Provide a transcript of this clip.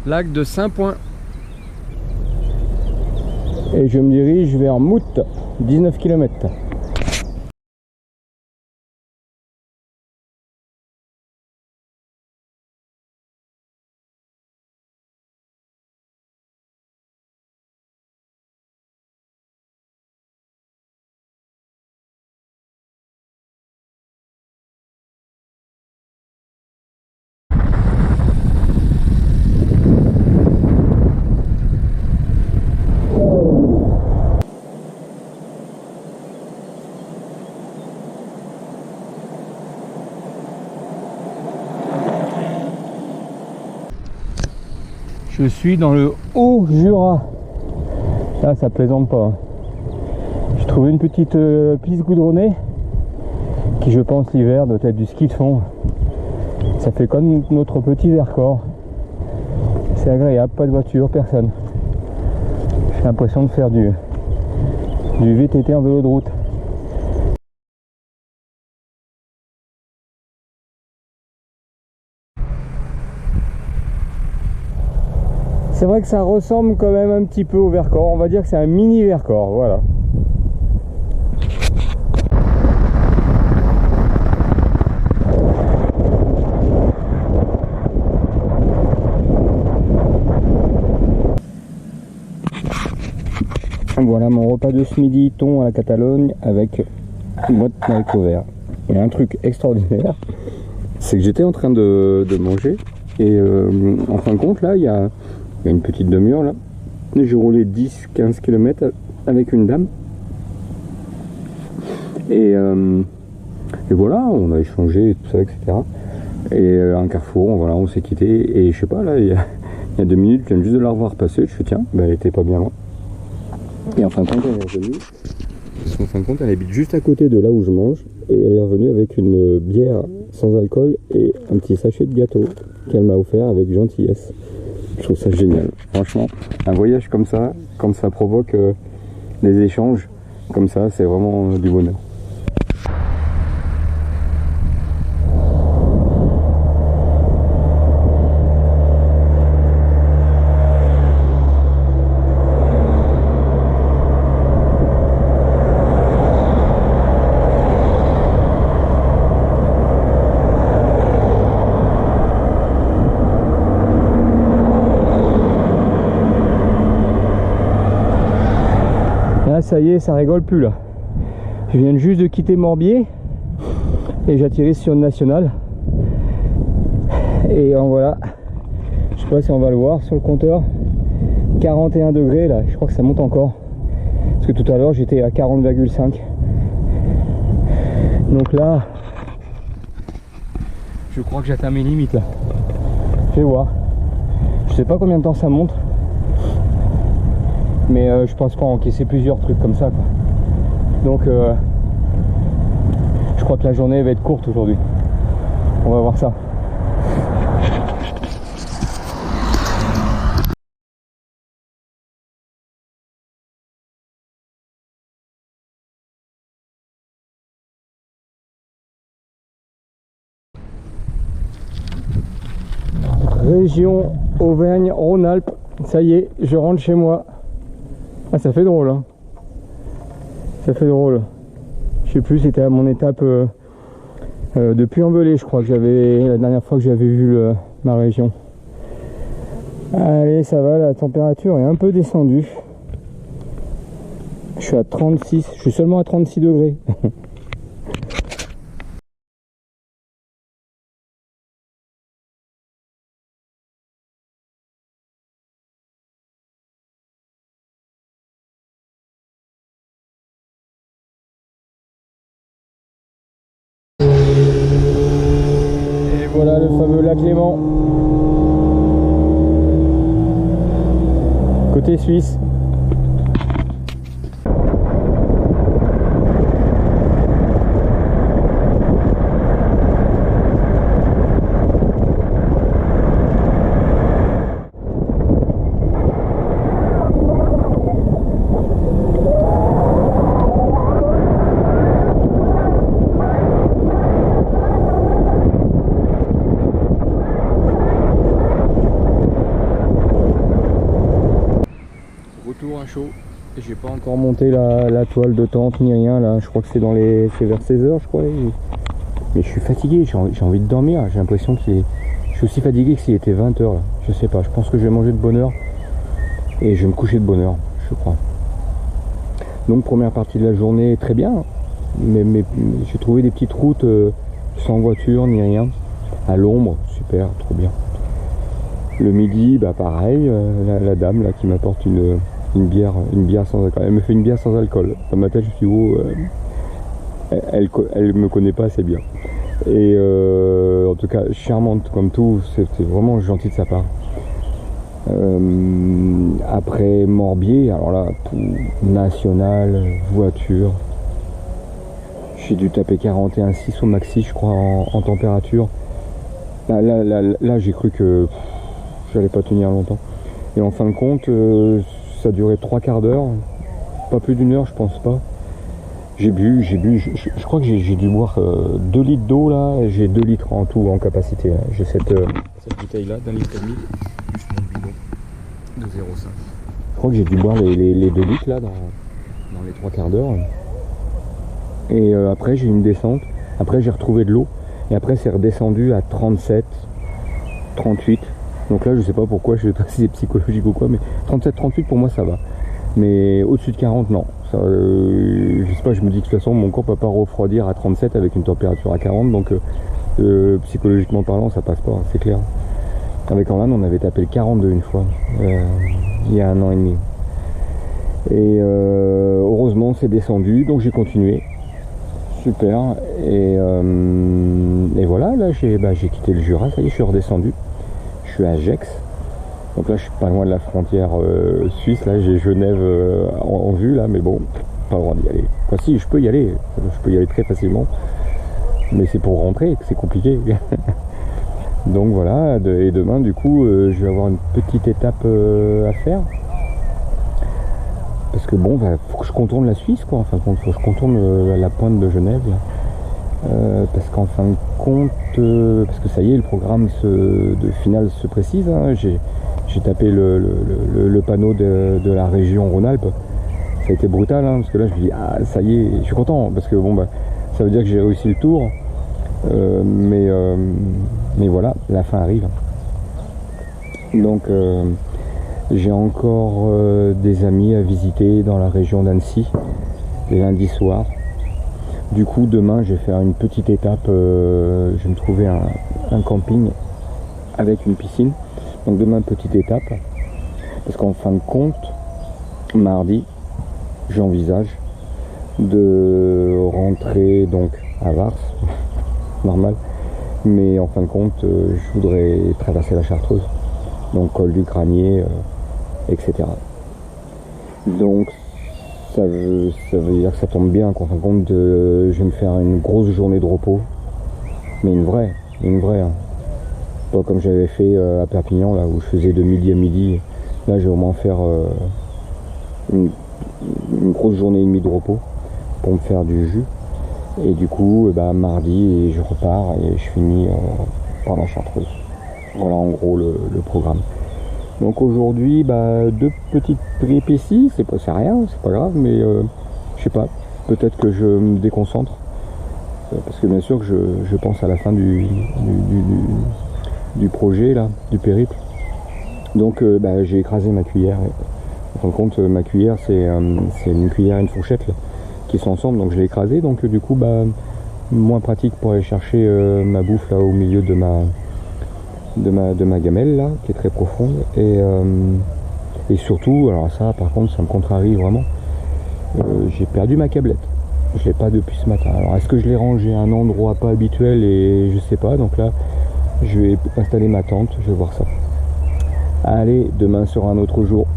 lac de Saint-Point. Et je me dirige vers Mout, 19 km. Je suis dans le Haut-Jura. Là, ça plaisante pas. J'ai trouvé une petite piste goudronnée qui, je pense, l'hiver doit être du ski de fond. Ça fait comme notre petit Vercors. C'est agréable, pas de voiture, personne. J'ai l'impression de faire du VTT en vélo de route. C'est vrai que ça ressemble quand même un petit peu au Vercors. On va dire que c'est un mini Vercors, voilà. Voilà mon repas de ce midi, thon à la Catalogne avec une boîte d'haricots verts. Il y a un truc extraordinaire, c'est que j'étais en train de manger et en fin de compte là, il y a une petite demi-heure là, j'ai roulé 10-15 km avec une dame et voilà, on a échangé et tout ça, etc. Et un carrefour, voilà, on s'est quitté et je sais pas, là il y a 2 minutes, je viens juste de la revoir passer, je fais tiens, elle était pas bien loin. Et en fin de compte, elle est revenue. En fin de compte, elle habite juste à côté de là où je mange. Et elle est revenue avec une bière sans alcool et un petit sachet de gâteau qu'elle m'a offert avec gentillesse. Je trouve ça génial. Franchement, un voyage comme ça, quand ça provoque des échanges comme ça, c'est vraiment du bonheur. Là, ça y est, ça rigole plus là. Je viens juste de quitter Morbier et j'atterris sur une nationale. Et en voilà, je sais pas si on va le voir sur le compteur, 41 degrés là, je crois que ça monte encore. Parce que tout à l'heure j'étais à 40,5. Donc là, je crois que j'atteins mes limites là. Je vais voir. Je sais pas combien de temps ça monte. Mais je pense pas encaisser plusieurs trucs comme ça quoi. Donc je crois que la journée va être courte aujourd'hui. On va voir ça. Région Auvergne-Rhône-Alpes. Ça y est, je rentre chez moi. Ah, ça fait drôle hein. Ça fait drôle. Je sais plus, c'était à mon étape de Puy-en-Velay, je crois que j'avais la dernière fois que j'avais vu ma région. Allez, ça va, la température est un peu descendue. Je suis à 36, je suis seulement à 36 degrés. Voilà le fameux lac Léman, côté suisse. j'ai pas encore monté la toile de tente ni rien là. Je crois que c'est vers 16h je crois. Mais je suis fatigué, j'ai envie de dormir. J'ai l'impression je suis aussi fatigué que s'il était 20h là. Je sais pas, je pense que je vais manger de bonne heure et je vais me coucher de bonne heure, je crois. Donc première partie de la journée très bien. Mais j'ai trouvé des petites routes sans voiture ni rien. À l'ombre, super, trop bien. Le midi, bah pareil, la dame là qui m'apporte une bière sans alcool. Elle me fait une bière sans alcool. Dans ma tête, je suis elle me connaît pas assez bien. Et en tout cas, charmante comme tout, c'était vraiment gentil de sa part. Après Morbier, alors là, national, voiture. J'ai dû taper 41,6 au maxi, je crois, en température. Là j'ai cru que j'allais pas tenir longtemps. Et en fin de compte, ça a duré 3/4 d'heure. Pas plus d'une heure, je pense pas. J'ai bu, je crois que j'ai dû boire 2 litres d'eau là. J'ai 2 litres en tout en capacité. J'ai cette bouteille là d'1,5 litre. Plus mon bidon de 0,5. Je crois que j'ai dû boire les 2 litres là dans les 3/4 d'heure. Et après j'ai eu une descente. Après j'ai retrouvé de l'eau. Et après c'est redescendu à 37, 38. Donc là je sais pas pourquoi, je sais pas si c'est psychologique ou quoi, mais 37, 38 pour moi ça va. Mais au-dessus de 40 non. Ça, je sais pas, je me dis que de toute façon mon corps peut pas refroidir à 37 avec une température à 40. Donc psychologiquement parlant ça passe pas, c'est clair. Avec Orlan on avait tapé le 42 une fois, il y a 1 an et demi. Et heureusement c'est descendu, donc j'ai continué. Super, et voilà, là j'ai quitté le Jura, ça y est, je suis redescendu. Je suis à Gex, donc là je suis pas loin de la frontière suisse, là j'ai Genève en vue, là, mais bon, pas le droit d'y aller. Enfin si, je peux y aller très facilement, mais c'est pour rentrer que c'est compliqué. Donc voilà, et demain du coup, je vais avoir une petite étape à faire. Parce que bon, faut que je contourne la Suisse, quoi. Enfin, faut que je contourne la pointe de Genève. Parce qu'en fin de compte, parce que ça y est, le programme de finale se précise. Hein, j'ai tapé le panneau de la région Rhône-Alpes. Ça a été brutal, hein, parce que là, je me dis, ah, ça y est, je suis content. Parce que bon, ça veut dire que j'ai réussi le tour. Mais voilà, la fin arrive. Donc... j'ai encore des amis à visiter dans la région d'Annecy, les lundis soirs. Du coup, demain, je vais faire une petite étape. Je vais me trouver un camping avec une piscine. Donc demain, petite étape. Parce qu'en fin de compte, mardi, j'envisage de rentrer donc à Vars, normal. Mais en fin de compte, je voudrais traverser la Chartreuse. Donc col du Cranier, etc. Donc ça veut dire que ça tombe bien qu'en fin de compte je vais me faire une grosse journée de repos, mais une vraie hein. Pas comme j'avais fait à Perpignan là où je faisais de midi à midi. Là je vais au moins faire une grosse journée et demie de repos pour me faire du jus, et du coup mardi je repars et je finis par la Chartreuse. Voilà en gros le programme. Donc aujourd'hui, 2 petites péripéties, c'est rien, c'est pas grave, mais je sais pas, peut-être que je me déconcentre. Parce que bien sûr que je pense à la fin du projet, là, du périple. Donc j'ai écrasé ma cuillère. En fin de compte, ma cuillère, c'est une cuillère et une fourchette là, qui sont ensemble, donc je l'ai écrasée. Donc du coup, moins pratique pour aller chercher ma bouffe là au milieu de ma gamelle là, qui est très profonde, et surtout, alors ça par contre ça me contrarie vraiment, j'ai perdu ma câblette, je l'ai pas depuis ce matin. Alors est-ce que je l'ai rangée à un endroit pas habituel, et je sais pas, donc là je vais installer ma tente, je vais voir ça. Allez, demain sera un autre jour.